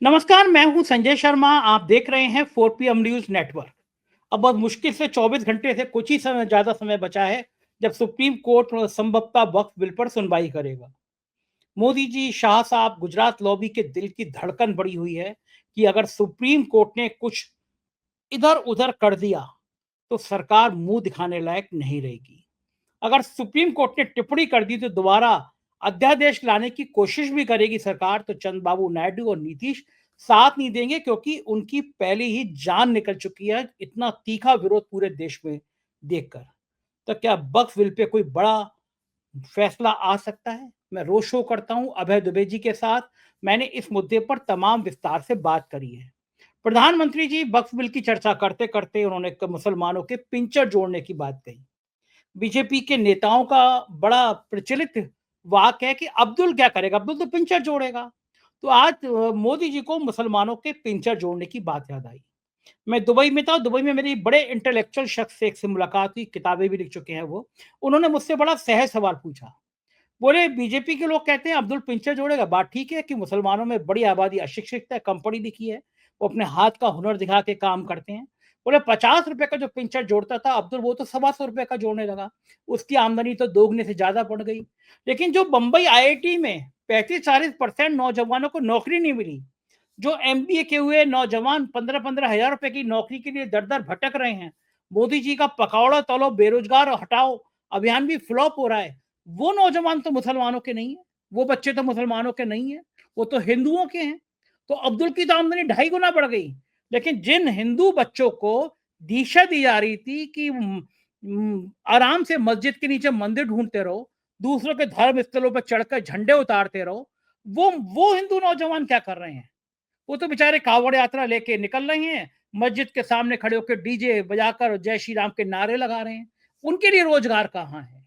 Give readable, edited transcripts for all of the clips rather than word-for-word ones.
नमस्कार, मैं हूं संजय शर्मा। आप देख रहे हैं 4 PM न्यूज नेटवर्क। अब बहुत मुश्किल से 24 घंटे से कुछ ही समय ज्यादा समय बचा है जब सुप्रीम कोर्ट संभवतः वक्फ बिल पर सुनवाई करेगा। मोदी जी, शाह साहब, गुजरात लॉबी के दिल की धड़कन बढ़ी हुई है कि अगर सुप्रीम कोर्ट ने कुछ इधर उधर कर दिया तो सरकार मुंह दिखाने लायक नहीं रहेगी। अगर सुप्रीम कोर्ट ने टिप्पणी कर दी तो दोबारा अध्यादेश लाने की कोशिश भी करेगी सरकार, तो चंद्रबाबू नायडू और नीतीश साथ नहीं देंगे, क्योंकि उनकी पहले ही जान निकल चुकी है इतना तीखा विरोध पूरे देश में देखकर। तो क्या वक्फ बिल पे कोई बड़ा फैसला आ सकता है? मैं रोड शो करता हूं अभय दुबे जी के साथ। मैंने इस मुद्दे पर तमाम विस्तार से बात करी है। प्रधानमंत्री जी, वक्फ बिल की चर्चा करते करते उन्होंने मुसलमानों के पिंचर जोड़ने की बात कही। बीजेपी के नेताओं का बड़ा प्रचलित वाक्य है कि अब्दुल क्या करेगा, अब्दुल तो पिंचर जोड़ेगा। तो आज मोदी जी को मुसलमानों के पिंचर जोड़ने की बात याद आई। मैं दुबई में था, दुबई में मेरी बड़े इंटेलेक्चुअल शख्स से एक से मुलाकात हुई, किताबें भी लिख चुके हैं वो। उन्होंने मुझसे बड़ा सहज सवाल पूछा। बोले, बीजेपी के लोग कहते हैं अब्दुल पिंचर जोड़ेगा, बात ठीक है कि मुसलमानों में बड़ी आबादी अशिक्षित है, कम पढ़ी लिखी है, वो अपने हाथ का हुनर दिखा के काम करते हैं। बोले, 50 रुपए का जो पिंचर जोड़ता था अब्दुल, वो तो 125 रुपए का जोड़ने लगा। उसकी आमदनी तो दोगुने से ज्यादा बढ़ गई। लेकिन जो बंबई IIT में 35-40% नौजवानों को नौकरी नहीं मिली, जो MBA के हुए नौजवान 15-15 हजार रुपए की नौकरी के लिए दर दर भटक रहे हैं, मोदी जी का पकौड़ा तलो बेरोजगार हटाओ अभियान भी फ्लॉप हो रहा है, वो नौजवान तो मुसलमानों के नहीं है, वो बच्चे तो मुसलमानों के नहीं है, वो तो हिंदुओं के हैं। तो अब्दुल की तो आमदनी 2.5 गुना बढ़ गई। लेकिन जिन हिंदू बच्चों को दिशा दी जा रही थी कि आराम से मस्जिद के नीचे मंदिर ढूंढते रहो, दूसरों के धर्म स्थलों पर चढ़कर झंडे उतारते रहो, वो हिंदू नौजवान क्या कर रहे हैं? वो तो बेचारे कावड़ यात्रा लेके निकल रहे हैं, मस्जिद के सामने खड़े होकर डीजे बजाकर जय श्री राम के नारे लगा रहे हैं। उनके लिए रोजगार कहाँ है?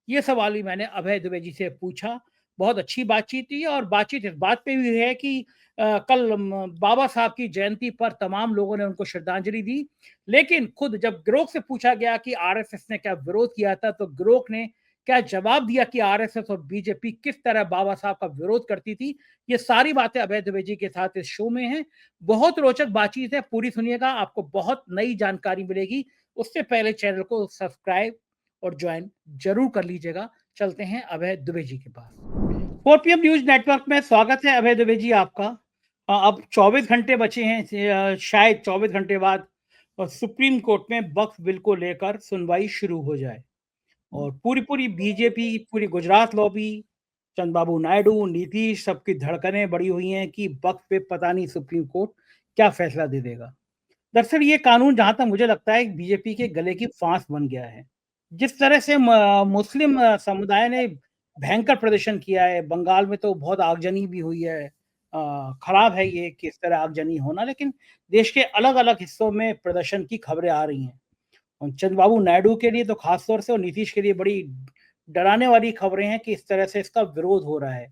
ये सवाल भी मैंने अभय दुबे जी से पूछा। बहुत अच्छी बातचीत हुई और बातचीत इस बात पे भी है कि कल बाबा साहब की जयंती पर तमाम लोगों ने उनको श्रद्धांजलि दी। लेकिन खुद जब गिरोह से पूछा गया कि RSS ने क्या विरोध किया था, तो गिरोह ने क्या जवाब दिया कि RSS और बीजेपी किस तरह बाबा साहब का विरोध करती थी। ये सारी बातें अभय दुबे जी के साथ इस शो में हैं। बहुत रोचक बातचीत है, पूरी सुनिएगा, आपको बहुत नई जानकारी मिलेगी। उससे पहले चैनल को सब्सक्राइब और ज्वाइन जरूर कर लीजिएगा। चलते हैं अभय दुबे जी के पास। 4 PM न्यूज नेटवर्क में स्वागत है अभय दुबे जी आपका। अब 24 घंटे बचे हैं, शायद 24 घंटे बाद सुप्रीम कोर्ट में वक्फ बिल को लेकर सुनवाई शुरू हो जाए और पूरी पूरी बीजेपी, पूरी गुजरात लॉबी, चंद्रबाबू नायडू, नीतीश, सबकी धड़कनें बढ़ी हुई हैं कि वक्फ पे पता नहीं सुप्रीम कोर्ट क्या फैसला दे देगा। दरअसल ये कानून, जहां तक मुझे लगता है, बीजेपी के गले की फांस बन गया है। जिस तरह से मुस्लिम समुदाय ने भयंकर प्रदर्शन किया है, बंगाल में तो बहुत आगजनी भी हुई है। खराब है ये कि इस तरह आगजनी होना, लेकिन देश के अलग अलग हिस्सों में प्रदर्शन की खबरें आ रही हैं। और चंद्रबाबू नायडू के लिए तो खास तौर से और नीतीश के लिए बड़ी डराने वाली खबरें हैं कि इस तरह से इसका विरोध हो रहा है।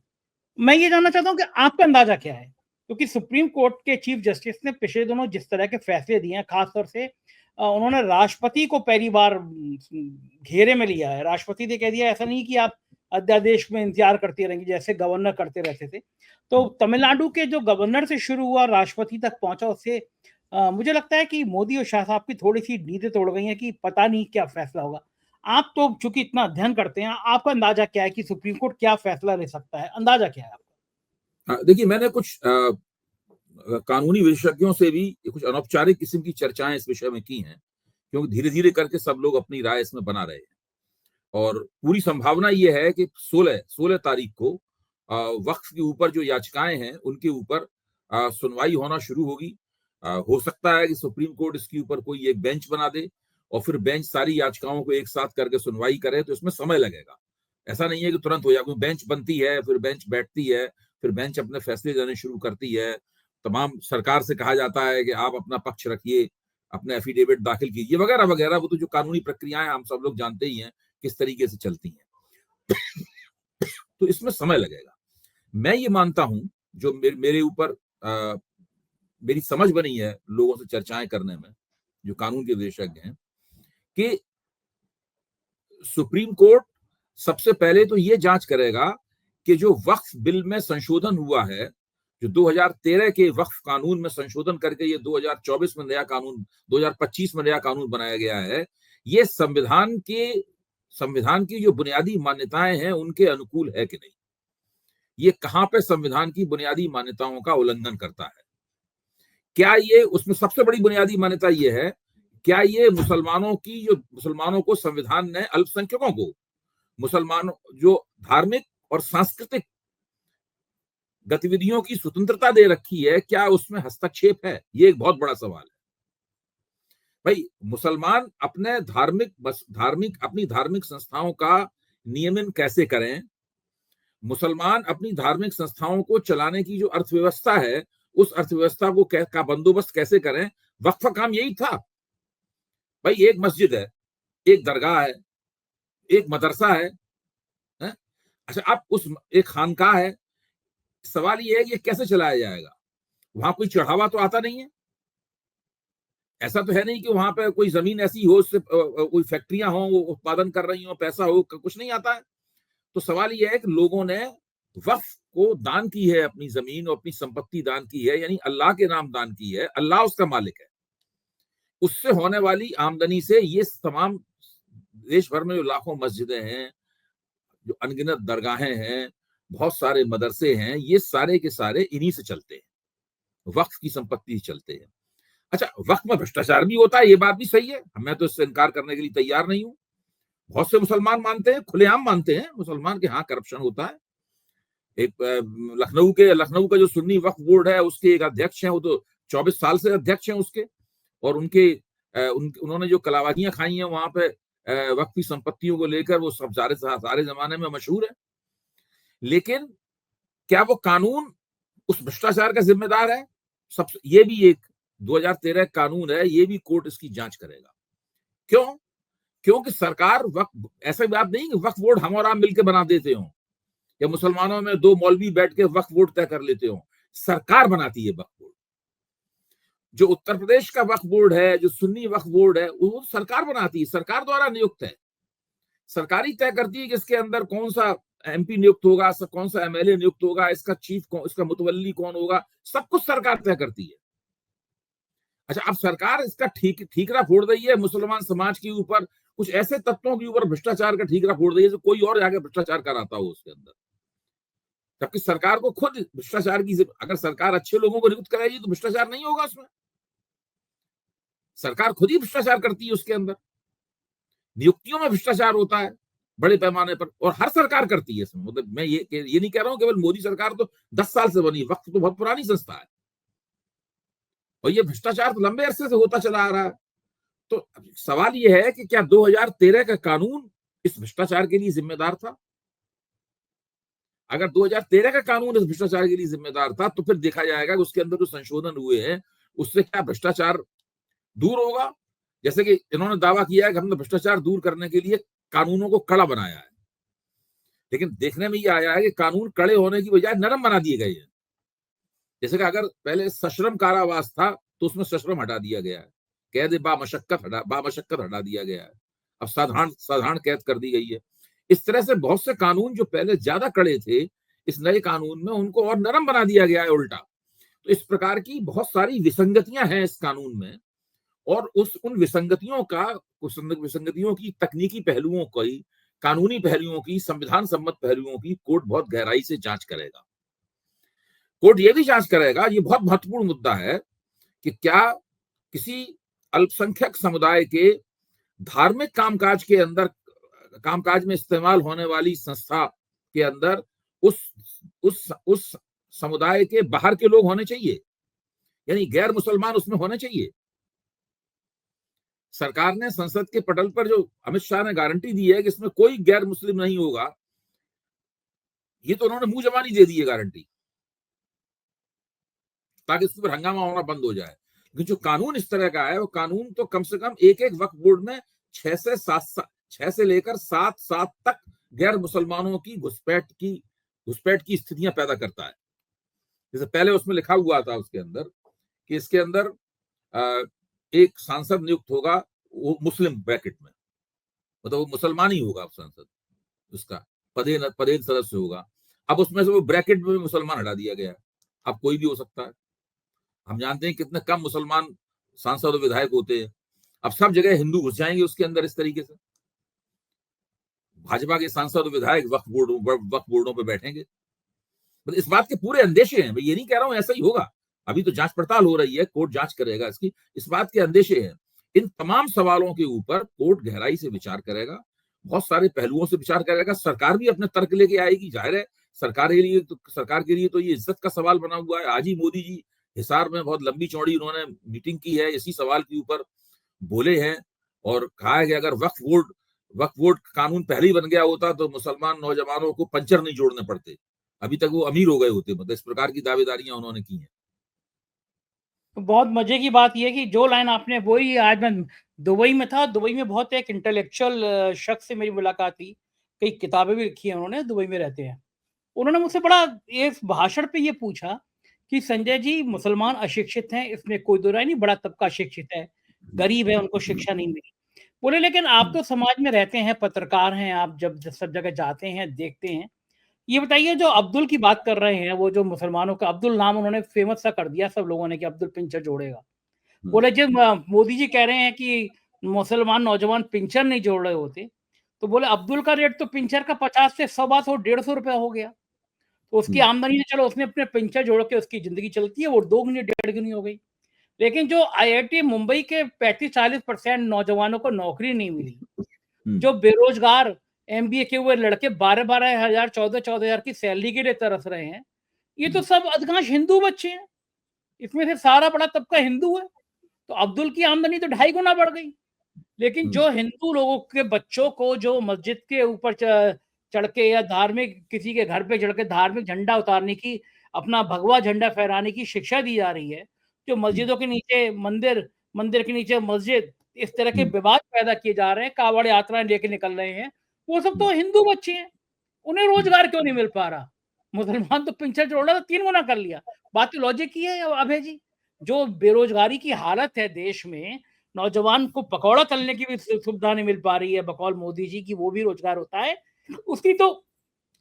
मैं ये जानना चाहता हूँ कि आपका अंदाजा क्या है, क्योंकि सुप्रीम कोर्ट के चीफ जस्टिस ने पिछले दिनों जिस तरह के फैसले दिए हैं, खासतौर से उन्होंने राष्ट्रपति को पहली बार घेरे में लिया है। राष्ट्रपति ने कह दिया ऐसा नहीं कि आप अध्यादेश में इंतजार करते रहेंगे जैसे गवर्नर करते रहते थे। तो तमिलनाडु के जो गवर्नर से शुरू हुआ, राष्ट्रपति तक पहुंचा, उससे मुझे लगता है कि मोदी और शाह साहब की थोड़ी सी नींदें तोड़ गई हैं कि पता नहीं क्या फैसला होगा। आप तो चूंकि इतना अध्ययन करते हैं, आपका अंदाजा क्या है कि सुप्रीम कोर्ट क्या फैसला ले सकता है? अंदाजा क्या है आपका? देखिए, मैंने कुछ कानूनी विशेषज्ञों से भी कुछ अनौपचारिक किस्म की चर्चाएं इस विषय में की हैं, क्योंकि धीरे धीरे करके सब लोग अपनी राय इसमें बना रहे हैं। और पूरी संभावना ये है कि 16 तारीख को वक्फ के ऊपर जो याचिकाएं हैं उनके ऊपर सुनवाई होना शुरू होगी। हो सकता है कि सुप्रीम कोर्ट इसके ऊपर कोई एक बेंच बना दे और फिर बेंच सारी याचिकाओं को एक साथ करके सुनवाई करे, तो इसमें समय लगेगा। ऐसा नहीं है कि तुरंत हो जाए। कोई बेंच बनती है, फिर बेंच बैठती है, फिर बेंच अपने फैसले देने शुरू करती है। तमाम सरकार से कहा जाता है कि आप अपना पक्ष रखिए, अपने एफिडेविट दाखिल कीजिए, वगैरह वगैरह। वो तो जो कानूनी प्रक्रियाएं हम सब लोग जानते ही हैं किस तरीके से चलती हैं। तो इसमें समय लगेगा। मैं ये मानता हूं, जो मेरे ऊपर मेरी समझ बनी है लोगों से चर्चाएं करने में, जो कानून के विशेषज्ञ हैं, कि सुप्रीम कोर्ट सबसे पहले तो ये जांच करेगा कि जो वक्फ बिल में संशोधन हुआ है जो 2013 के वक्फ कानून में संशोधन करके ये 2024 में नया कानून, 2025 में नया कानून बनाया गया है, ये संविधान की जो बुनियादी मान्यताएं हैं उनके अनुकूल है कि नहीं? ये कहां पे संविधान की बुनियादी मान्यताओं का उल्लंघन करता है? क्या ये, उसमें सबसे बड़ी बुनियादी मान्यता ये है, क्या ये मुसलमानों को संविधान ने, अल्पसंख्यकों को, मुसलमानों जो धार्मिक और सांस्कृतिक गतिविधियों की स्वतंत्रता दे रखी है, क्या उसमें हस्तक्षेप है? ये एक बहुत बड़ा सवाल है। भाई, मुसलमान अपनी धार्मिक संस्थाओं का नियमन कैसे करें? मुसलमान अपनी धार्मिक संस्थाओं को चलाने की जो अर्थव्यवस्था है, उस अर्थव्यवस्था का बंदोबस्त कैसे करें? वक्फ का काम यही था। भाई, एक मस्जिद है, एक दरगाह है, एक मदरसा है? अच्छा, अब एक खानकाह है, सवाल ये है कि ये कैसे चलाया जाएगा? वहां कोई चढ़ावा तो आता नहीं है। ऐसा तो है नहीं कि वहां पे कोई जमीन ऐसी हो, उससे कोई फैक्ट्रियां हो, वो उत्पादन कर रही हो, पैसा हो, कुछ नहीं आता है। तो सवाल यह है कि लोगों ने वक्फ को दान की है, अपनी जमीन और अपनी संपत्ति दान की है, यानी अल्लाह के नाम दान की है, अल्लाह उसका मालिक है। उससे होने वाली आमदनी से ये तमाम देश भर में जो लाखों मस्जिदें हैं, जो अनगिनत दरगाहें हैं, बहुत सारे मदरसे हैं, ये सारे के सारे इन्हीं से चलते हैं, वक्फ की संपत्ति से चलते हैं। अच्छा, वक्फ में भ्रष्टाचार भी होता है, ये बात भी सही है, मैं तो इससे इनकार करने के लिए तैयार नहीं हूं। बहुत से मुसलमान मानते हैं, खुलेआम मानते हैं मुसलमान के हाँ करप्शन होता है। एक लखनऊ का जो सुन्नी वक्फ बोर्ड है, उसके एक अध्यक्ष हैं, वो तो 24 साल से अध्यक्ष हैं उसके, और उन्होंने जो कलाबाजियां खाई हैं वहां पे वक्फ की संपत्तियों को लेकर, वो सब सारे जमाने में मशहूर है। लेकिन क्या वो कानून उस भ्रष्टाचार का जिम्मेदार है? ये भी एक 2013 कानून है, ये भी कोर्ट इसकी जांच करेगा। क्यों? क्योंकि सरकार वक्फ, ऐसा बात नहीं कि वक्फ बोर्ड हम और आप मिलकर बना देते हो, या मुसलमानों में 2 मौलवी बैठ के वक्फ बोर्ड तय कर लेते हो। सरकार बनाती है वक्फ बोर्ड। जो उत्तर प्रदेश का वक्फ बोर्ड है, जो सुन्नी वक्फ बोर्ड है, वो सरकार बनाती है, सरकार द्वारा नियुक्त है। सरकारी तय करती है कि इसके अंदर कौन सा एमपी नियुक्त होगा, कौन सा एमएलए नियुक्त होगा, इसका चीफ कौन, इसका मुतवल्ली कौन होगा, सब कुछ सरकार तय करती है। अच्छा, अब सरकार इसका ठीकरा फोड़ रही है मुसलमान समाज के ऊपर, कुछ ऐसे तत्वों के ऊपर भ्रष्टाचार का ठीकरा फोड़ रही है जो कोई और आगे भ्रष्टाचार कराता हो उसके अंदर। जबकि सरकार को खुद भ्रष्टाचार की, अगर सरकार अच्छे लोगों को नियुक्त कराएगी तो भ्रष्टाचार नहीं होगा उसमें। सरकार खुद ही भ्रष्टाचार करती है उसके अंदर, नियुक्तियों में भ्रष्टाचार होता है बड़े पैमाने पर, और हर सरकार करती है इसमें। मतलब मैं ये नहीं कह रहा हूं केवल मोदी सरकार तो 10 साल से बनी, वक्त तो बहुत पुरानी संस्था है, और ये भ्रष्टाचार तो लंबे अरसे से होता चला आ रहा है। तो सवाल ये है कि क्या 2013 का कानून इस भ्रष्टाचार के लिए जिम्मेदार था? अगर 2013 का कानून इस भ्रष्टाचार के लिए जिम्मेदार था, तो फिर देखा जाएगा कि उसके अंदर जो संशोधन हुए हैं उससे क्या भ्रष्टाचार दूर होगा? जैसे कि इन्होंने दावा किया है कि हमने भ्रष्टाचार दूर करने के लिए कानूनों को कड़ा बनाया है, लेकिन देखने में ये आया है कि कानून कड़े होने की बजाय नरम बना दिए गए हैं। जैसे कि अगर पहले सश्रम कारावास था तो उसमें सश्रम हटा दिया गया है, कैद बामशक्कत हटा दिया गया है, अब साधारण कैद कर दी गई है। इस तरह से बहुत से कानून जो पहले ज्यादा कड़े थे, इस नए कानून में उनको और नरम बना दिया गया है उल्टा। तो इस प्रकार की बहुत सारी विसंगतियां हैं इस कानून में, और उन विसंगतियों की तकनीकी पहलुओं की, कानूनी पहलुओं की, संविधान सम्मत पहलुओं की कोर्ट बहुत गहराई से जांच करेगा। कोर्ट ये भी जांच करेगा, ये बहुत महत्वपूर्ण मुद्दा है, कि क्या किसी अल्पसंख्यक समुदाय के धार्मिक कामकाज में इस्तेमाल होने वाली संस्था के अंदर उस समुदाय के बाहर के लोग होने चाहिए, यानी गैर मुसलमान उसमें होने चाहिए। सरकार ने संसद के पटल पर जो अमित शाह ने गारंटी दी है कि इसमें कोई गैर मुस्लिम नहीं होगा, ये तो उन्होंने मुंह जबानी दे दी है गारंटी, ताकि इसके ऊपर हंगामा होना बंद हो जाए। लेकिन जो कानून इस तरह का है, वो कानून तो कम से कम एक वक्फ बोर्ड में 6 से लेकर 7 तक गैर मुसलमानों की घुसपैठ की स्थितियां पैदा करता है। जैसे पहले उसमें लिखा हुआ था उसके अंदर कि इसके अंदर एक सांसद नियुक्त होगा, वो मुस्लिम ब्रैकेट में, मतलब वो मुसलमान ही होगा सांसद, उसका पदेन सदस्य होगा। अब उसमें से वो ब्रैकेट में मुसलमान हटा दिया गया। अब कोई भी हो सकता है। हम जानते हैं कितने कम मुसलमान सांसद और विधायक होते हैं। अब सब जगह हिंदू घुस जाएंगे उसके अंदर इस तरीके से। भाजपा के सांसद और विधायक वक्फ बोर्डों पे बैठेंगे। मतलब इस बात के पूरे अंदेशे हैं। मैं ये नहीं कह रहा हूं ऐसा ही होगा, अभी तो जांच पड़ताल हो रही है, कोर्ट जांच करेगा इसकी। इस बात के अंदेशे हैं। इन तमाम सवालों के ऊपर कोर्ट गहराई से विचार करेगा, बहुत सारे पहलुओं से विचार करेगा। सरकार भी अपने तर्क लेके आएगी, जाहिर है। सरकार के लिए तो ये इज्जत का सवाल बना हुआ है। आज ही मोदी जी हिसार में बहुत लंबी चौड़ी उन्होंने मीटिंग की है, इसी सवाल के ऊपर बोले हैं और कहा है कि अगर वक्फ बोर्ड कानून पहले ही बन गया होता तो मुसलमान नौजवानों को पंचर नहीं जोड़ने पड़ते, अभी तक वो अमीर हो गए होते। मतलब इस प्रकार की दावेदारियां उन्होंने की हैं। तो बहुत मजे की बात यह है कि जो लाइन आपने बोली, आज मैं दुबई में था, दुबई में बहुत एक इंटेलेक्चुअल शख्स से मेरी मुलाकात थी, कई किताबें भी लिखी हैं उन्होंने, दुबई में रहते हैं। उन्होंने मुझसे बड़ा इस भाषण पे ये पूछा कि संजय जी, मुसलमान अशिक्षित हैं, इसमें कोई दो राय नहीं, बड़ा तबका शिक्षित है, गरीब है, उनको शिक्षा नहीं मिली। बोले लेकिन आप तो समाज में रहते हैं, पत्रकार हैं, आप जब सब जगह जाते हैं, देखते हैं, ये बताइए जो अब्दुल की बात कर रहे हैं, वो जो मुसलमानों का अब्दुल नाम उन्होंने फेमस सा कर दिया सब लोगों ने कि अब्दुल पिंचर जोड़ेगा। बोले जब मोदी जी कह रहे हैं कि मुसलमान नौजवान पिंचर नहीं जोड़ रहे होते, तो बोले अब्दुल का रेट तो पिंचर का 50 से 100 100 150 रुपया हो गया। तो उसकी आमदनी, चलो उसने अपने पिंचर जोड़ के उसकी जिंदगी चलती है, वो 2 गुनी 1.5 गुनी हो गई। लेकिन जो आईआईटी मुंबई के 35-40% नौजवानों को नौकरी नहीं मिली, जो बेरोजगार एमबीए के हुए लड़के 12-12 हजार 14-14 हजार की सैलरी के लिए तरस रहे हैं, ये तो सब अधिकांश हिंदू बच्चे हैं। इसमें से सारा बड़ा तबका हिंदू है। तो अब्दुल की आमदनी तो 2.5 गुना बढ़ गई। लेकिन जो हिंदू लोगों के बच्चों को जो मस्जिद के ऊपर चढ़ के या धार्मिक किसी के घर पे चढ़ के धार्मिक झंडा उतारने की, अपना भगवा झंडा फहराने की शिक्षा दी जा रही है, जो मस्जिदों के नीचे मंदिर, मंदिर के नीचे मस्जिद, इस तरह के विवाद पैदा किए जा रहे हैं, कावड़ यात्राएं लेके निकल रहे हैं, वो सब तो हिंदू बच्चे हैं। उन्हें रोजगार क्यों नहीं मिल पा रहा? मुसलमान तो पिंचर जोड़ रहा, तो 3 गुना कर लिया। बात तो लॉजिक की है अभय जी। जो बेरोजगारी की हालत है देश में, नौजवान को पकौड़ा तलने की भी सुविधा नहीं मिल पा रही है, बकौल मोदी जी की वो भी रोजगार होता है उसकी, तो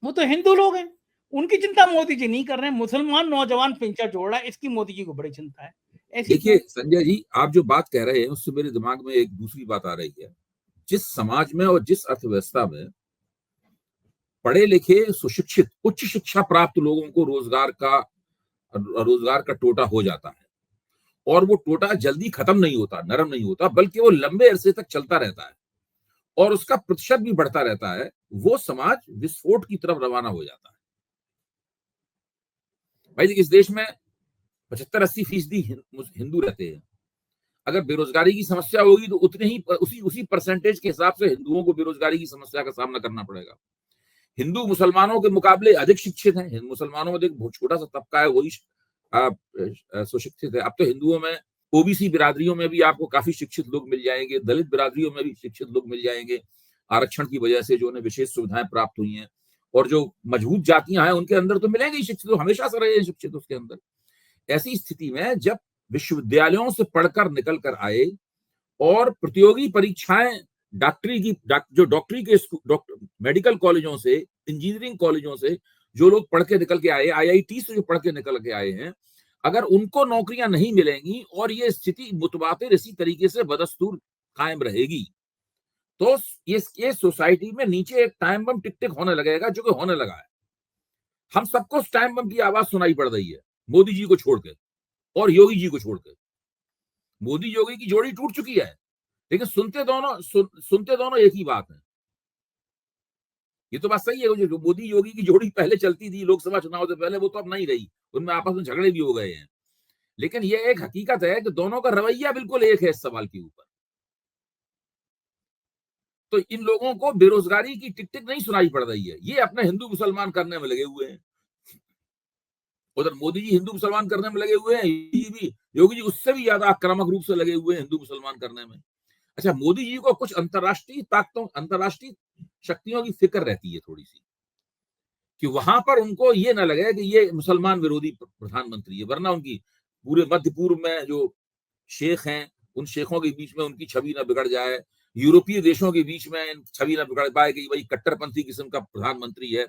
वो तो हिंदू लोग हैं, उनकी चिंता मोदी जी नहीं कर रहे हैं। मुसलमान नौजवान पिंचर जोड़ रहा है, इसकी मोदी जी को बड़ी चिंता है। ऐसी देखिए संजय जी, आप जो बात कह रहे हैं उससे मेरे दिमाग में एक दूसरी बात आ रही है। जिस समाज में और जिस अर्थव्यवस्था में पढ़े लिखे सुशिक्षित उच्च शिक्षा प्राप्त लोगों को रोजगार का टोटा हो जाता है, और वो टोटा जल्दी खत्म नहीं होता, नरम नहीं होता, बल्कि वो लंबे अरसे तक चलता रहता है और उसका प्रतिशत भी बढ़ता रहता है, वो समाज विस्फोट की तरफ रवाना हो जाता है। भाई इस देश में 75-80% हिंदू रहते हैं। अगर बेरोजगारी की समस्या होगी तो उतने ही उसी परसेंटेज के हिसाब से हिंदुओं को बेरोजगारी की समस्या का सामना करना पड़ेगा। हिंदू मुसलमानों के मुकाबले अधिक शिक्षित हैं। मुसलमानों में एक बहुत छोटा सा तबका है, वही सुशिक्षित है। अब तो हिंदुओं में ओबीसी बिरादरियों में भी आपको काफी शिक्षित लोग मिल जाएंगे, दलित बिरादरियों में भी शिक्षित लोग मिल जाएंगे आरक्षण की वजह से, जो उन्हें विशेष सुविधाएं प्राप्त हुई हैं। और जो मजबूत जातियां हैं उनके अंदर तो मिलेंगे ही शिक्षित, तो हमेशा से रहे हैं शिक्षित उसके अंदर। ऐसी स्थिति में जब विश्वविद्यालयों से पढ़कर निकल कर आए और प्रतियोगी परीक्षाएं डॉक्टरी के मेडिकल कॉलेजों से, इंजीनियरिंग कॉलेजों से जो लोग पढ़ के निकल के आए, आईआईटी से जो पढ़ के निकल के आए हैं, अगर उनको नौकरियां नहीं मिलेंगी और ये स्थिति मुतवातिर इसी तरीके से बदस्तूर कायम रहेगी, तो ये सोसाइटी में नीचे एक टाइम बम टिक टिक होने लगेगा, जो कि होने लगा है। हम सबको उस टाइम बम की आवाज सुनाई पड़ रही है, मोदी जी को छोड़ के और योगी जी को छोड़ के। मोदी योगी की जोड़ी टूट चुकी है, लेकिन सुनते दोनों एक ही बात है। ये तो बात सही है, जो मोदी योगी की जोड़ी पहले चलती थी लोकसभा चुनाव से पहले, वो तो अब नहीं रही, उनमें आपस में झगड़े भी हो गए हैं। लेकिन ये एक हकीकत है कि दोनों का रवैया बिल्कुल एक है इस सवाल के ऊपर। तो इन लोगों को बेरोजगारी की टिक टिक नहीं सुनाई पड़ रही है, ये अपने हिंदू मुसलमान करने में लगे हुए हैं। उधर मोदी जी हिंदू मुसलमान करने में लगे हुए हैं, योगी जी उससे भी ज्यादा आक्रामक रूप से लगे हुए हैं हिंदू मुसलमान करने में। अच्छा, मोदी जी को कुछ अंतरराष्ट्रीय ताकतों, अंतरराष्ट्रीय शक्तियों की फिक्र रहती है थोड़ी सी, कि वहां पर उनको ये ना लगे कि ये मुसलमान विरोधी प्रधानमंत्री है, वरना उनकी पूरे मध्य पूर्व में जो शेख हैं, उन शेखों के बीच में उनकी छवि ना बिगड़ जाए, यूरोपीय देशों के बीच में छवि ना बिगड़ पाए कि भाई कट्टरपंथी किस्म का प्रधानमंत्री है।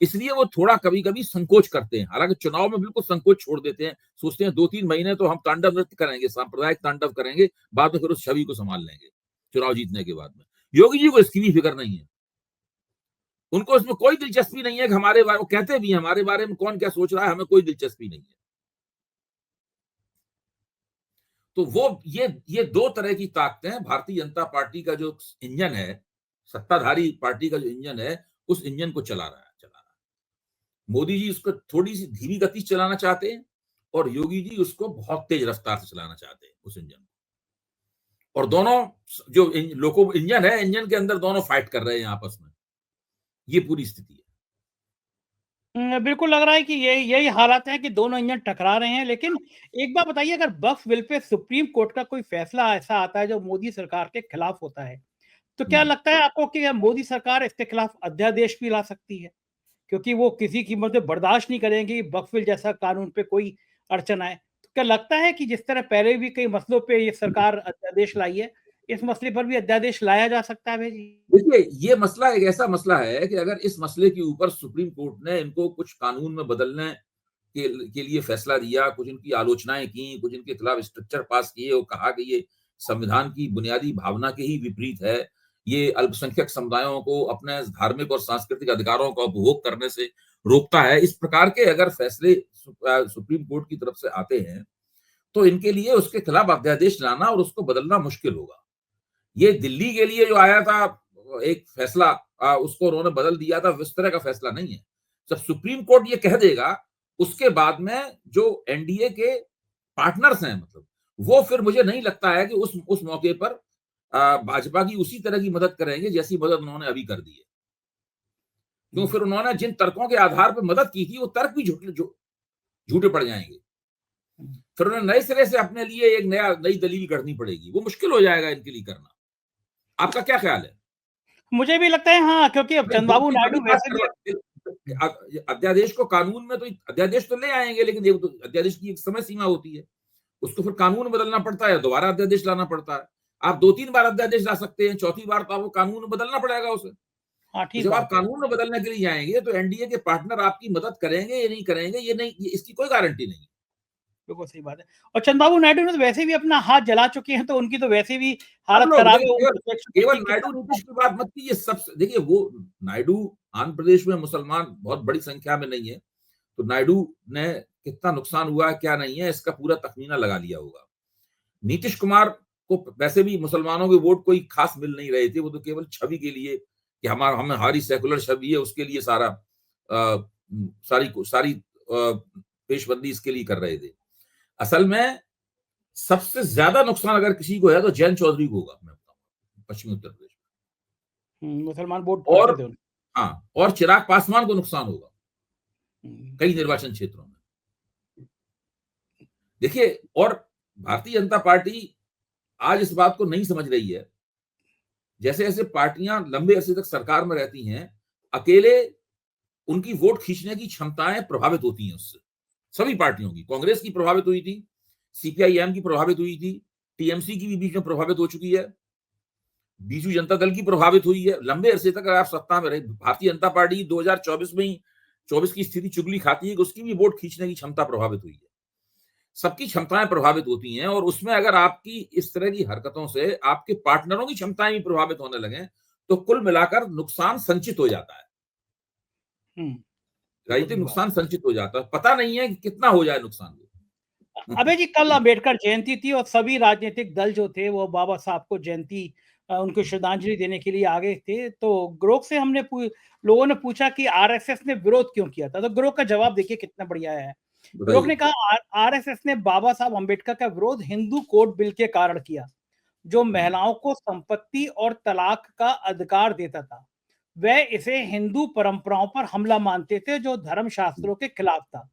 इसलिए वो थोड़ा कभी कभी संकोच करते हैं। हालांकि चुनाव में बिल्कुल संकोच छोड़ देते हैं, सोचते हैं 2-3 महीने तो हम तांडव नृत्य करेंगे, सांप्रदायिक तांडव करेंगे, बाद में फिर उस छवि को संभाल लेंगे चुनाव जीतने के बाद में। योगी जी को इसकी भी फिक्र नहीं है, उनको इसमें कोई दिलचस्पी नहीं है कि हमारे बारे, वो कहते भी हमारे बारे में कौन क्या सोच रहा है, हमें कोई दिलचस्पी नहीं है। तो वो ये दो तरह की ताकतें हैं। भारतीय जनता पार्टी का जो इंजन है, सत्ताधारी पार्टी का जो इंजन है, उस इंजन को चला रहा है। मोदी जी उसको थोड़ी सी धीमी गति से चलाना चाहते हैं और योगी जी उसको बहुत तेज रफ्तार से चलाना चाहते हैं उस इंजन को। और दोनों जो लोको इंजन है, इंजन के अंदर दोनों फाइट कर रहे हैं आपस में। ये पूरी स्थिति है। बिल्कुल लग रहा है कि यही हालात है कि दोनों इंजन टकरा रहे हैं। लेकिन एक बात बताइए, अगर वक्फ बिल पे सुप्रीम कोर्ट का कोई फैसला ऐसा आता है जो मोदी सरकार के खिलाफ होता है, तो क्या लगता है आपको कि मोदी सरकार इसके खिलाफ अध्यादेश भी ला सकती है? क्योंकि वो किसी कीमत पे बर्दाश्त नहीं करेंगे कि वक्फ बिल जैसा कानून पे कोई अड़चन आए। तो क्या लगता है कि जिस तरह पहले भी कई मसलों पे ये सरकार अध्यादेश लाई है, इस मसले पर भी अध्यादेश लाया जा सकता है जी? देखिए, ये मसला एक ऐसा मसला है कि अगर इस मसले के ऊपर सुप्रीम कोर्ट ने इनको कुछ कानून में बदलने के लिए फैसला दिया, कुछ इनकी आलोचनाएं की, कुछ इनके खिलाफ स्ट्रक्चर पास किए और कहा कि ये संविधान की बुनियादी भावना के ही विपरीत है, ये अल्पसंख्यक समुदायों को अपने धार्मिक और सांस्कृतिक अधिकारों का उपभोग करने से रोकता है, इस प्रकार के अगर फैसले सुप्रीम कोर्ट की तरफ से आते हैं, तो इनके लिए उसके खिलाफ अध्यादेश लाना और उसको बदलना मुश्किल होगा। ये दिल्ली के लिए जो आया था एक फैसला, उसको उन्होंने बदल दिया था, इस तरह का फैसला नहीं है। जब सुप्रीम कोर्ट ये कह देगा, उसके बाद में जो एनडीए के पार्टनर्स हैं, मतलब वो फिर मुझे नहीं लगता है कि उस मौके पर भाजपा की उसी तरह की मदद करेंगे जैसी मदद उन्होंने अभी कर दी है। क्यों, फिर उन्होंने जिन तर्कों के आधार पर मदद की थी वो तर्क भी झूठे पड़ जाएंगे। फिर उन्हें नए सिरे से अपने लिए एक नई दलील करनी पड़ेगी, वो मुश्किल हो जाएगा इनके लिए करना। आपका क्या ख्याल है? मुझे भी लगता है हाँ, क्योंकि अब चंद्रबाबू नायडू वैसे भी अध्यादेश को कानून में, तो अध्यादेश तो ले आएंगे, लेकिन देखो तो अध्यादेश की एक समय सीमा होती है, उसको फिर कानून बदलना पड़ता है, दोबारा अध्यादेश लाना पड़ता है। आप 2-3 बार अध्यादेश ला सकते हैं, चौथी बार तो आपको कानून बदलना पड़ेगा उसे। हाँ, ठीक जब आप बात है। कानून में बदलने के लिए जाएंगे तो एनडीए के पार्टनर आपकी मदद करेंगे या नहीं करेंगे, इसकी कोई गारंटी नहीं। बिल्कुल सही बात है। और चंद्रबाबू नायडू ने तो वैसे भी अपना हाथ जला चुके हैं, तो उनकी तो वैसे भी सब हालत लोग खराब है। केवल नायडू नीतीश की बात मत कीजिए, सब देखिए, वो नायडू आंध्र प्रदेश में मुसलमान बहुत बड़ी संख्या में नहीं है, तो नायडू ने कितना नुकसान हुआ क्या नहीं है इसका पूरा तखमीना लगा लिया होगा। नीतीश कुमार को वैसे भी मुसलमानों के वोट कोई खास मिल नहीं रहे थे, वो तो केवल छवि के लिए कि हमारी सेकुलर छवि है, उसके लिए सारी पेशबंदी इसके लिए कर रहे थे। असल में सबसे ज्यादा नुकसान अगर किसी को है तो जयंत चौधरी को होगा, मैं बताऊंगा, पश्चिमी उत्तर प्रदेश में। मुसलमान वोट और करते थे। हाँ, और चिराग पासवान को नुकसान होगा कई हम्म। निर्वाचन क्षेत्रों में। देखिए, और भारतीय जनता पार्टी आज इस बात को नहीं समझ रही है। जैसे जैसे पार्टियां लंबे अरसे तक सरकार में रहती हैं, अकेले उनकी वोट खींचने की क्षमताएं प्रभावित होती हैं उससे। सभी पार्टियों की, कांग्रेस की प्रभावित हुई थी, सीपीआईएम की प्रभावित हुई थी, टीएमसी की भी बीच में प्रभावित हो चुकी है, बीजू जनता दल की प्रभावित हुई है। लंबे अरसे तक अगर आप सत्ता में रहे, भारतीय जनता पार्टी 2024 में ही 24 की स्थिति चुगली खाती है कि उसकी भी वोट खींचने की क्षमता प्रभावित हुई है। सबकी क्षमताएं प्रभावित होती हैं, और उसमें अगर आपकी इस तरह की हरकतों से आपके पार्टनरों की क्षमताएं भी प्रभावित होने लगे, तो कुल मिलाकर नुकसान संचित हो जाता है। राजनीतिक नुकसान संचित हो जाता है, पता नहीं है कि कितना हो जाए नुकसान। अबे जी, कल अम्बेडकर जयंती थी और सभी राजनीतिक दल जो थे वो बाबा साहब को जयंती उनको श्रद्धांजलि देने के लिए आगे थे। तो ग्रोक से लोगों ने पूछा कि आरएसएस ने विरोध क्यों किया था। तो ग्रोक का जवाब देखिए कितना बढ़िया है। ग्रोक ने कहा आरएसएस ने बाबा साहब अम्बेडकर का विरोध हिंदू कोड बिल के कारण किया, जो महिलाओं को संपत्ति और तलाक का अधिकार देता था। वह इसे हिंदू परंपराओं पर हमला मानते थे, जो धर्म शास्त्रों के खिलाफ था।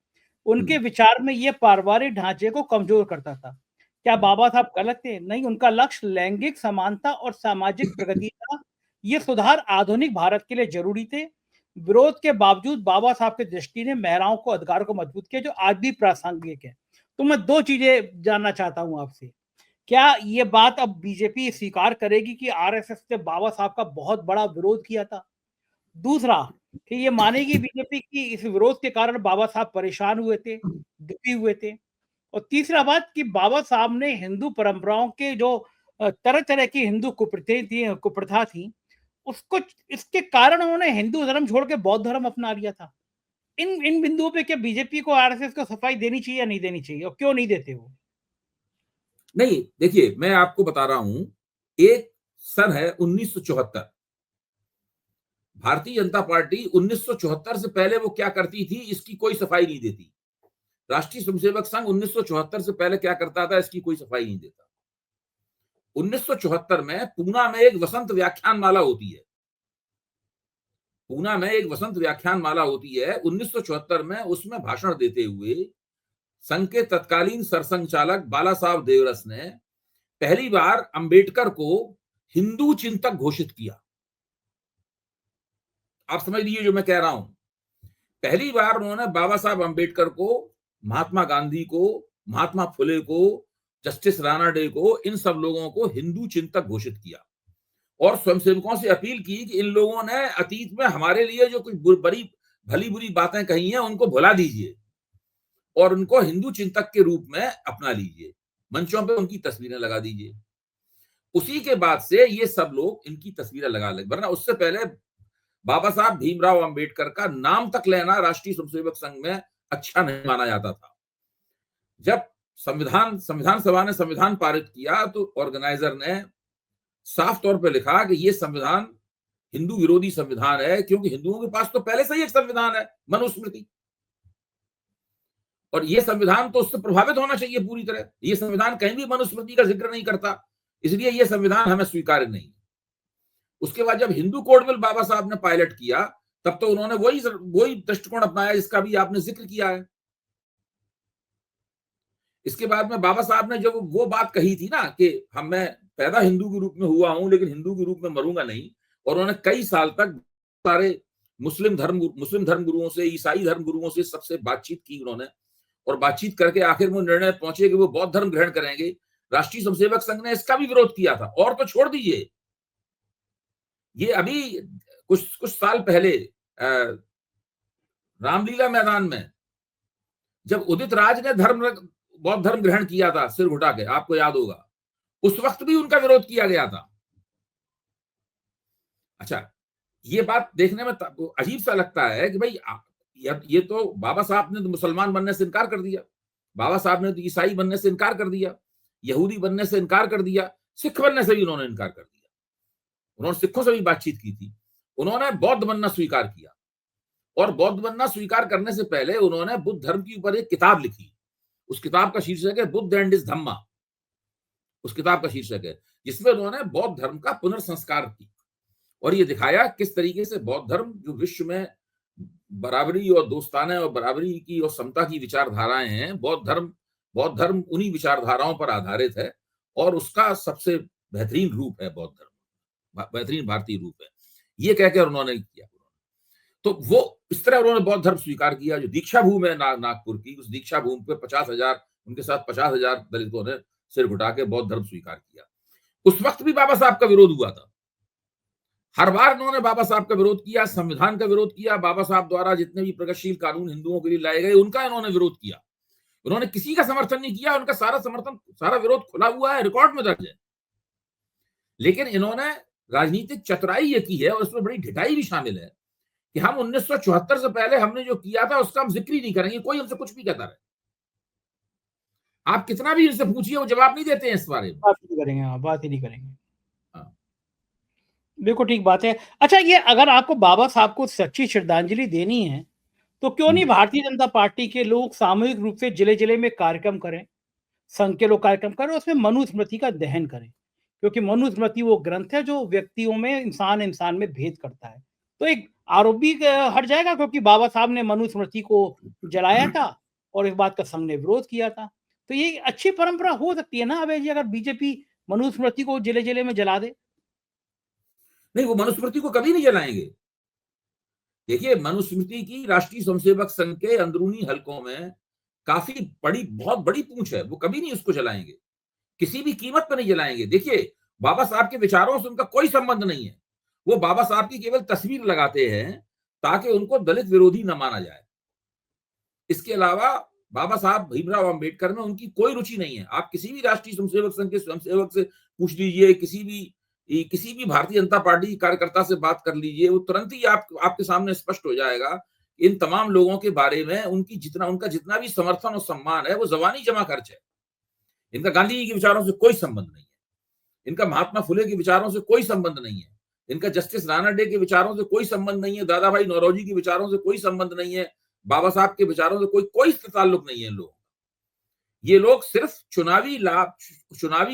उनके विचार में यह पारिवारिक ढांचे को कमजोर करता था। क्या बाबा साहब गलत थे? नहीं, उनका लक्ष्य लैंगिक समानता और सामाजिक प्रगति था। ये सुधार आधुनिक भारत के लिए जरूरी थे। विरोध के बावजूद बाबा साहब की दृष्टि ने महिलाओं को अधिकार को मजबूत किया, जो आज भी प्रासंगिक है। तो मैं दो चीजें जानना चाहता हूं आपसे। क्या ये बात अब बीजेपी स्वीकार करेगी कि आरएसएस ने बाबा साहब का बहुत बड़ा विरोध किया था? दूसरा, कि ये मानेगी बीजेपी की इस विरोध के कारण बाबा साहब परेशान हुए थे, दुखी हुए थे। और तीसरा बात कि बाबा साहब ने हिंदू परंपराओं के जो तरह-तरह की हिंदू कुप्रथा थी, उसको इसके कारण उन्होंने हिंदू धर्म छोड़ के बौद्ध धर्म अपना लिया था। इन इन बिंदुओं पे क्या बीजेपी को आरएसएस को सफाई देनी चाहिए या नहीं देनी चाहिए और क्यों नहीं देते वो? नहीं, देखिए मैं आपको बता रहा हूं, एक सन है 1974। भारतीय जनता पार्टी 1974 से पहले वो क्या करती थी इसकी कोई सफाई नहीं देती। राष्ट्रीय स्वयंसेवक संघ 1974 से पहले क्या करता था इसकी कोई सफाई नहीं देता। 1974 में पूना में एक वसंत व्याख्यान माला होती है। पूना में एक वसंत व्याख्यान माला होती है 1974 में। उसमें भाषण देते हुए संघ के तत्कालीन सरसंघचालक बाला साहब देवरस ने पहली बार अंबेडकर को हिंदू चिंतक घोषित किया। आप समझ लीजिए जो मैं कह रहा हूं। पहली बार उन्होंने बाबा साहब अंबेडकर को, महात्मा गांधी को, महात्मा फुले को, जस्टिस राणा डे को, इन सब लोगों को हिंदू चिंतक घोषित किया और स्वयंसेवकों से अपील की कि इन लोगों ने अतीत में हमारे लिए जो कुछ बड़ी भली बुरी बातें कही हैं उनको भुला दीजिए और उनको हिंदू चिंतक के रूप में अपना लीजिए, मंचों पे उनकी तस्वीरें लगा दीजिए। उसी के बाद से ये सब लोग इनकी तस्वीरें लगा ले, वरना उससे पहले बाबा साहब भीमराव अंबेडकर का नाम तक लेना राष्ट्रीय स्वयंसेवक संघ में अच्छा नहीं माना जाता था। जब संविधान सभा ने संविधान पारित किया तो ऑर्गेनाइजर ने साफ तौर पर लिखा कि ये संविधान हिंदू विरोधी संविधान है, क्योंकि हिंदुओं के पास तो पहले से ही एक संविधान है, मनुस्मृति, और ये संविधान तो उससे प्रभावित होना चाहिए पूरी तरह। ये संविधान कहीं भी मनुस्मृति का जिक्र नहीं करता, इसलिए ये संविधान हमें स्वीकार्य नहीं। उसके बाद जब हिंदू कोड बिल बाबा साहब ने पायलट किया तब तो उन्होंने वही दृष्टिकोण अपनाया जिसका भी आपने जिक्र किया है। इसके बाद में बाबा साहब ने जब वो बात कही थी ना कि मैं पैदा हिंदू के रूप में हुआ हूं लेकिन हिंदू के रूप में मरूंगा नहीं, और उन्होंने कई साल तक सारे मुस्लिम धर्म गुरुओं से, ईसाई धर्म गुरुओं से सबसे बातचीत की उन्होंने, और बातचीत करके आखिर वो निर्णय पहुंचे कि वो बौद्ध धर्म ग्रहण करेंगे। राष्ट्रीय स्वयंसेवक संघ ने इसका भी विरोध किया था। और तो छोड़ दीजिए, ये अभी कुछ साल पहले रामलीला मैदान में जब उदित राज ने बौद्ध धर्म ग्रहण किया था सिर घुटा के, आपको याद होगा, उस वक्त भी उनका विरोध किया गया था। अच्छा, ये बात देखने में अजीब सा लगता है कि भाई ये तो बाबा साहब ने तो मुसलमान बनने से इनकार कर दिया, बाबा साहब ने तो ईसाई बनने से इनकार कर दिया, यहूदी बनने से इनकार कर दिया, सिख बनने से भी उन्होंने इनकार कर दिया। उन्होंने सिखों से भी बातचीत की थी, उन्होंने बौद्ध बनना स्वीकार किया, और बौद्ध बनना स्वीकार करने से पहले उन्होंने बुद्ध धर्म के ऊपर एक किताब लिखी। उस किताब का शीर्षक है बुद्ध एंड हिज धम्मा। उस किताब का शीर्षक है जिसमें उन्होंने बौद्ध धर्म का पुनर्संस्कार की और ये दिखाया किस तरीके से बौद्ध धर्म, जो विश्व में बराबरी और दोस्ताना और बराबरी की और समता की विचारधाराएं हैं, बौद्ध धर्म उन्हीं विचारधाराओं पर आधारित है और उसका सबसे बेहतरीन रूप है बौद्ध धर्म, बेहतरीन भारतीय रूप है। ये कहकर उन्होंने किया। तो वो इस तरह उन्होंने बौद्ध धर्म स्वीकार किया। जो दीक्षा भूमि है नागपुर की, उस दीक्षा भूमि पे 50,000 उनके साथ 50,000 दलितों ने सिर घुटा के बौद्ध धर्म स्वीकार किया। उस वक्त भी बाबा साहब का विरोध हुआ था। हर बार उन्होंने बाबा साहब का विरोध किया, संविधान का विरोध किया, बाबा साहब द्वारा जितने भी प्रगतिशील कानून हिंदुओं के लिए लाए गए उनका इन्होंने विरोध किया। उन्होंने किसी का समर्थन नहीं किया, उनका सारा विरोध खुला हुआ है, रिकॉर्ड में दर्ज है। लेकिन इन्होंने राजनीतिक चतुराई ये की है और उसमें बड़ी ढिठाई भी शामिल है कि हम 1974 से पहले हमने जो किया था उसका हम जिक्र ही नहीं करेंगे, कोई हमसे कुछ भी कहता रहे। आप कितना भी इनसे पूछिए वो जवाब नहीं देते हैं इस बारे में। बात नहीं करेंगे, हाँ, बात ही नहीं करेंगे। हाँ। बिल्कुल ठीक बात है। अच्छा, ये अगर आपको बाबा साहब को सच्ची श्रद्धांजलि देनी है तो क्यों नहीं भारतीय जनता पार्टी के लोग सामूहिक रूप से जिले-जिले में कार्यक्रम करें, संघ के लोग कार्यक्रम करें, उसमें मनुस्मृति का दहन करें, क्योंकि मनुस्मृति वो ग्रंथ है जो व्यक्तियों में, इंसान में भेद करता है। तो एक आरोप भी हट जाएगा, क्योंकि बाबा साहब ने मनुस्मृति को जलाया था और इस बात का संघ ने विरोध किया था। तो ये अच्छी परंपरा हो सकती है ना अभय जी, अगर बीजेपी मनुस्मृति को जिले-जिले में जला दे? नहीं, वो मनुस्मृति को कभी नहीं जलाएंगे। देखिए, मनुस्मृति की राष्ट्रीय स्वयंसेवक संघ के अंदरूनी हलकों में काफी बहुत बड़ी पूंछ है, वो कभी नहीं उसको जलाएंगे, किसी भी कीमत पर नहीं जलाएंगे। देखिए, बाबा साहब के विचारों से उनका कोई संबंध नहीं है, वो बाबा साहब की केवल तस्वीर लगाते हैं ताकि उनको दलित विरोधी न माना जाए। इसके अलावा बाबा साहब भीमराव अंबेडकर में उनकी कोई रुचि नहीं है। आप किसी भी राष्ट्रीय स्वयंसेवक संघ के स्वयंसेवक से पूछ लीजिए, किसी भी भारतीय जनता पार्टी के कार्यकर्ता से बात कर लीजिए, वो तुरंत ही आपके सामने स्पष्ट हो जाएगा। इन तमाम लोगों के बारे में उनका जितना भी समर्थन और सम्मान है वो ज़बानी जमा खर्च है। इनका गांधी जी के विचारों से कोई संबंध नहीं है, इनका महात्मा फुले के विचारों से कोई संबंध नहीं है, इनका जस्टिस राणा डे के विचारों से कोई संबंध नहीं है, दादा भाई नौरोजी के विचारों से कोई संबंध नहीं है, बाबा साहब के विचारों से कोई ताल्लुक नहीं है। ये लोग सिर्फ चुनावी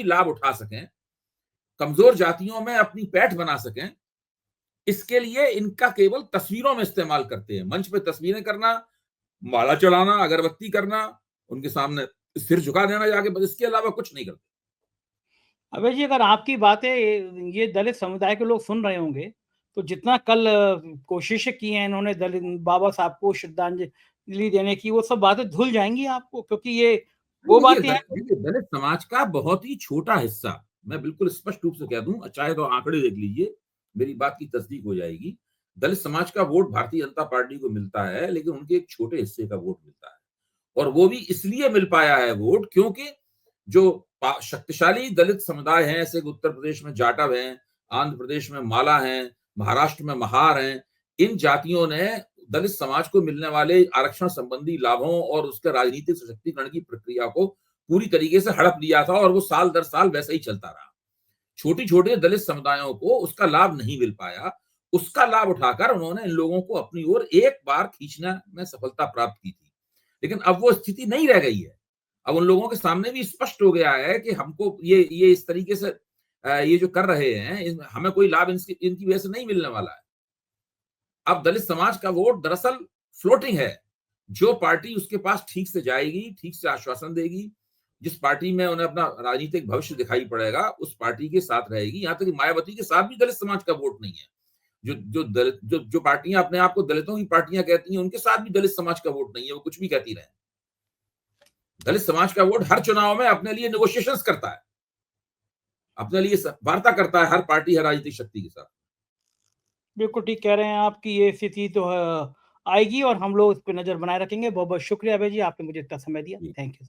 लाभ उठा सकें, कमजोर जातियों में अपनी पैठ बना सकें, इसके लिए इनका केवल तस्वीरों में इस्तेमाल करते हैं। मंच पे तस्वीरें करना, माला चढ़ाना, अगरबत्ती करना, उनके सामने सिर झुका देना जाके, बस इसके अलावा कुछ नहीं करते। अभय जी, अगर आपकी बातें ये दलित समुदाय के लोग सुन रहे होंगे, तो जितना कल कोशिशें की हैं इन्होंने दलित बाबा साहब को श्रद्धांजलि देने की, वो सब बातें धुल जाएंगी आपको, क्योंकि ये वो बातें हैं। दलित समाज का बहुत ही छोटा हिस्सा, मैं बिल्कुल स्पष्ट रूप से कह दूं, चाहे तो आंकड़े देख लीजिए, मेरी बात की तस्दीक हो जाएगी। दलित समाज का वोट भारतीय जनता पार्टी को मिलता है, लेकिन उनके एक छोटे हिस्से का वोट मिलता है, और वो भी इसलिए मिल पाया है वोट क्योंकि जो शक्तिशाली दलित समुदाय हैं, जैसे उत्तर प्रदेश में जाटव हैं, आंध्र प्रदेश में माला हैं, महाराष्ट्र में महार हैं, इन जातियों ने दलित समाज को मिलने वाले आरक्षण संबंधी लाभों और उसके राजनीतिक सशक्तिकरण की प्रक्रिया को पूरी तरीके से हड़प लिया था, और वो साल दर साल वैसे ही चलता रहा। छोटे दलित समुदायों को उसका लाभ नहीं मिल पाया। उसका लाभ उठाकर उन्होंने इन लोगों को अपनी ओर एक बार खींचने में सफलता प्राप्त की थी, लेकिन अब वो स्थिति नहीं रह गई है। अब उन लोगों के सामने भी स्पष्ट हो गया है कि हमको ये इस तरीके से ये जो कर रहे हैं, हमें कोई लाभ इनकी वजह से नहीं मिलने वाला है। अब दलित समाज का वोट दरअसल फ्लोटिंग है। जो पार्टी उसके पास ठीक से जाएगी, ठीक से आश्वासन देगी, जिस पार्टी में उन्हें अपना राजनीतिक भविष्य दिखाई पड़ेगा, उस पार्टी के साथ रहेगी। यहाँ तक कि मायावती के साथ भी दलित समाज का वोट नहीं है। जो पार्टियां अपने आप को दलितों की पार्टियां कहती हैं, उनके साथ भी दलित समाज का वोट नहीं है, वो कुछ भी कहती रहे। दलित समाज का वोट हर चुनाव में अपने लिए नेगोशिएशंस करता है, अपने लिए वार्ता करता है, हर पार्टी, हर राजनीतिक शक्ति के साथ। बिल्कुल ठीक कह रहे हैं आप कि ये स्थिति तो आएगी, और हम लोग इस पे नजर बनाए रखेंगे। बहुत बहुत शुक्रिया अभय जी, आपने मुझे इतना समय दिया। Thank you.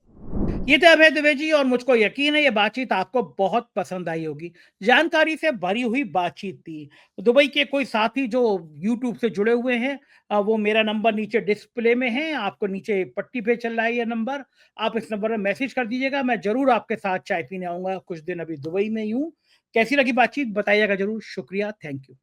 ये थे अभय दुबे जी, और मुझको यकीन है ये बातचीत आपको बहुत पसंद आई होगी। जानकारी से भरी हुई बातचीत थी। दुबई के कोई साथी जो यूट्यूब से जुड़े हुए हैं, वो मेरा नंबर नीचे डिस्प्ले में है, आपको नीचे पट्टी पे चल रहा है ये नंबर। आप इस नंबर में मैसेज कर दीजिएगा, मैं जरूर आपके साथ चाय पीने आऊंगा। कुछ दिन अभी दुबई में यूं। कैसी लगी बातचीत बताइएगा जरूर। शुक्रिया, थैंक यू।